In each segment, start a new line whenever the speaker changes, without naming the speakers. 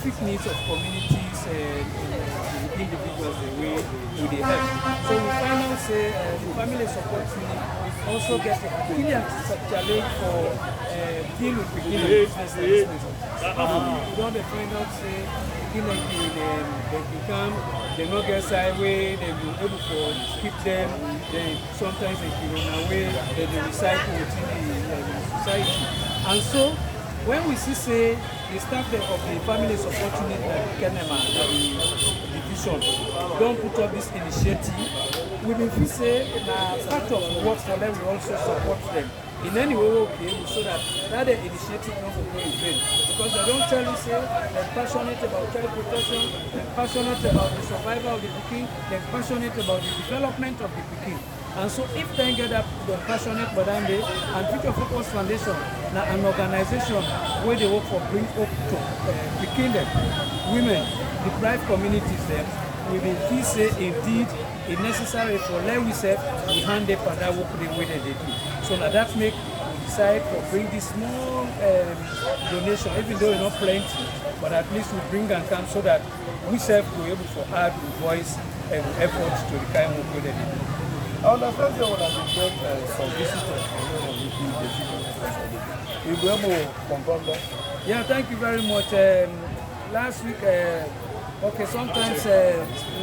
specific needs of communities and individuals the way we dey help. So we find out say the family support unit also get a brilliant challenge for deal with beginning business and business. We don't find out say beginning they become they no get sideway, they be able to keep them, then sometimes they give them away, then they recycle within the society. And so when we say the staff of the family support unit like Kenema, the division, don't put up this initiative, we will feel say part of the work for them we also support them in any way okay, so that the initiative don't go in vain. Because they don't tell you say they're passionate about child protection, they're passionate about the survival of the Peking, they're passionate about the development of the Peking. And so if they get up, they're passionate about them, and Future Focus Foundation, now an organization where they work for bring up to Peking them, women, deprived communities them, we will feel say indeed it's necessary for let we say we hand up and that work the way that they do. So now that make we decide to bring this small donation, even though it's not plenty, but at least we bring and come so that we self will be able to add voice and efforts to the kind of work that they do.
I understand there would have been some visitors we will be able to confirm that.
Yeah, thank you very much. Last week, okay, sometimes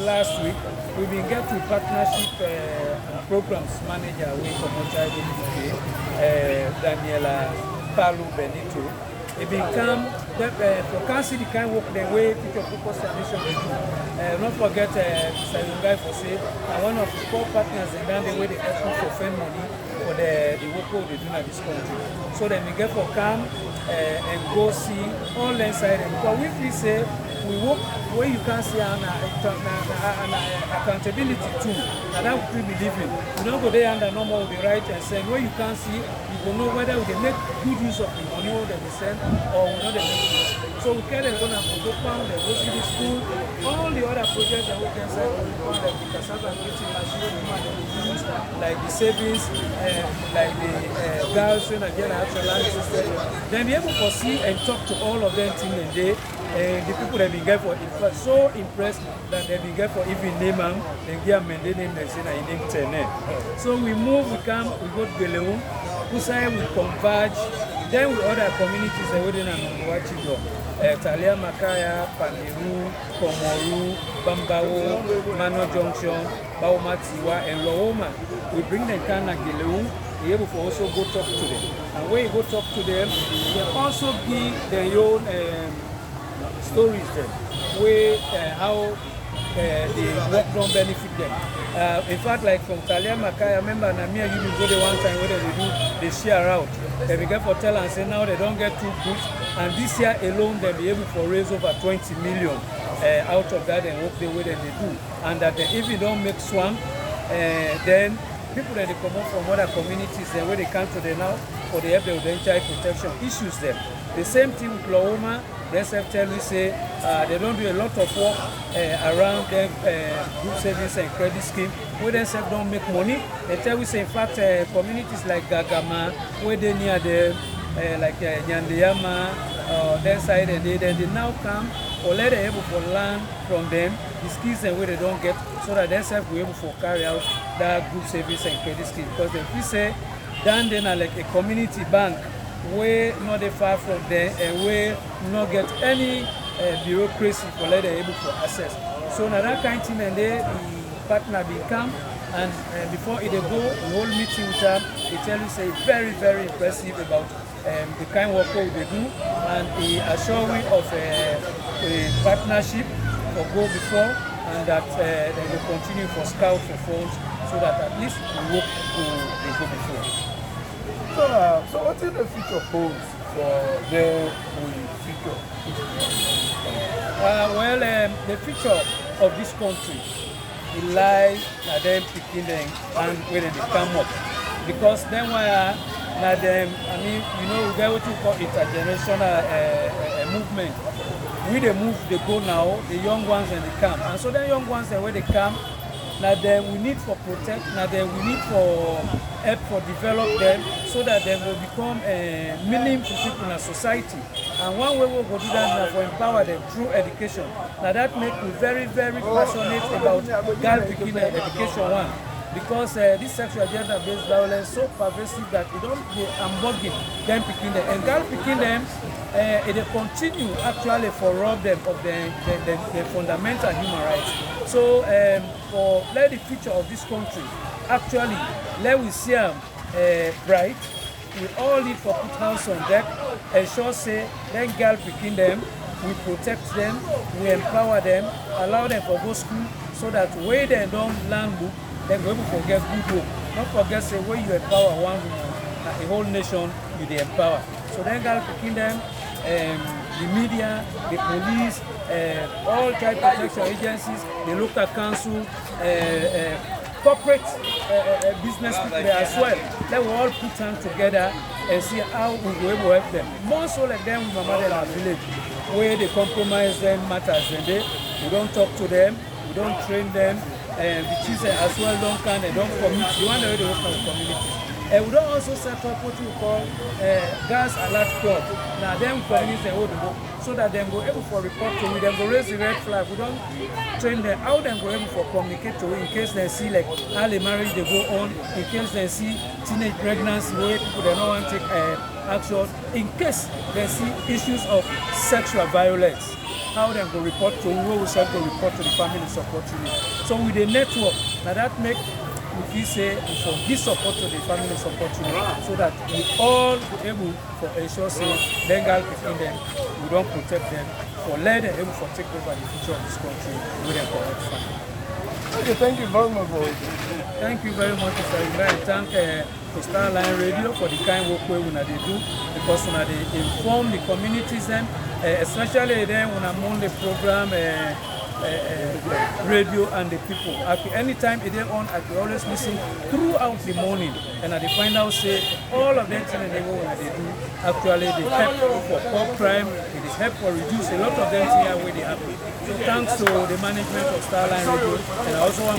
last week, we've been getting partnership and programs manager with Komocha Daniela Palu Benito. It become for council the kind of work the way Future Focus Foundation they do. Don't forget Mr. Yungai for say one of the core partners and then the way they help for fund money for the work they do in this country. So then we get for come and go see all inside. Because we say we work where you can see an accountability too, and that we believe in. You don't go there under normal with the right and send. Where you can see, you will know whether they make good use of the money that they send or we know they make use. So we can go to the pound, they go to the school, all the other projects that we can send on the pound, like the cassava creating machine, use, like the savings, like the girls when I get actual land system. Then be able to see and talk to all of them till the day. The people that been for so impressed that they've been for even name them, they give them the name they say na name 10. So we move, we come, we go to Beleum, Kusai we converge, then with other communities that we didn't watch it. Talia Makaya, Pamiru, Komoru, Bambao, Mano Junction, Baumatiwa, and Looma. We bring them kind of Beleum. We're able to also go talk to them. And when you go talk to them, they also give their own stories then, where how the work don't benefit them. In fact, like from Talia Makaya, I remember Namia you go there one time where they do they share out. They begin for tell and say now they don't get too good, and this year alone they'll be able to raise over 20 million out of that and work the way that they do. And that they even don't make swamp, then people that they come up from other communities and where they come to them now for the help with child protection issues them. The same thing with Looma. The SFTL we say they don't do a lot of work around the group savings and credit scheme where they don't make money. They tell we say in fact communities like Gagama where they near them like Nyandeyama their side and they now come or let them able to learn from them the skills and where they don't get so that they will be able to carry out that group savings and credit scheme. Because if we say down there like a community bank where not that far from there and where not get any bureaucracy for let them able to access. So now that kind of thing and the partner become and before it go the whole meeting with them, they tell you say very, very impressive about the kind of work they do and the assuring of a partnership for go before and that they will continue for scout for funds so that at least the work will go before.
So what is the future holds for the future?
The future of this country it lies at them picking them and when they come up. Because then why them, I mean, you know, we get what you call intergenerational movement. We they move, they go now, the young ones and they come. And so the young ones and when they come, now then we need for protect, now then we need for help for develop them so that they will become meaningful people in a society. And one way we go do that now for empower them through education. Now that make me very, very passionate about girl pikin education one. Because this sexual gender-based violence so pervasive that it don't be unbugging them picking them. And girl picking them, it continue actually for rob them of the fundamental human rights. So for let the future of this country, actually, let we see them bright. We all need for put hands on deck, ensure say, then girl picking them, we protect them, we empower them, allow them to go school so that way they don't learn book, then we will forget good work. Not forget say when you empower one woman, a whole nation you dey empower. So then girl picking them, the media, the police, all child protection agencies, the local council, corporate business people there as well. Let we all put hands together and see how we will able to help them. More so like them with mama in our village, where they compromise them matters and we don't talk to them, we don't train them, and the children as well don't come and don't commit. The one that they work with community. And we don't also set up what we call gas alert club. Now them communities they hold the book so that they go able for report to we, them go raise the red flag. We don't train them how them go able for communicate to we in case they see like early marriage they go on, in case they see teenage pregnancy where people they don't want to take action, in case they see issues of sexual violence. How them go report to who we said go report to the family support unit. So with the network, now that make we say for give support to the family support unit so that we all be able to ensure say legal between them, we don't protect them, for let them able to take over the future of this country with them correct family.
Okay, thank you very much for it.
Thank you very much, Mr. Ibrahim. Thank to Starline Radio for the kind work we they do because when they inform the communities then, especially then when I'm on the program radio and the people. Anytime it is on, I can always listen throughout the morning and I find out say all of them things they go when they do actually they help for pop crime, it is help for reduce a lot of them things where they happen. So thanks to the management of Starline Radio and I also want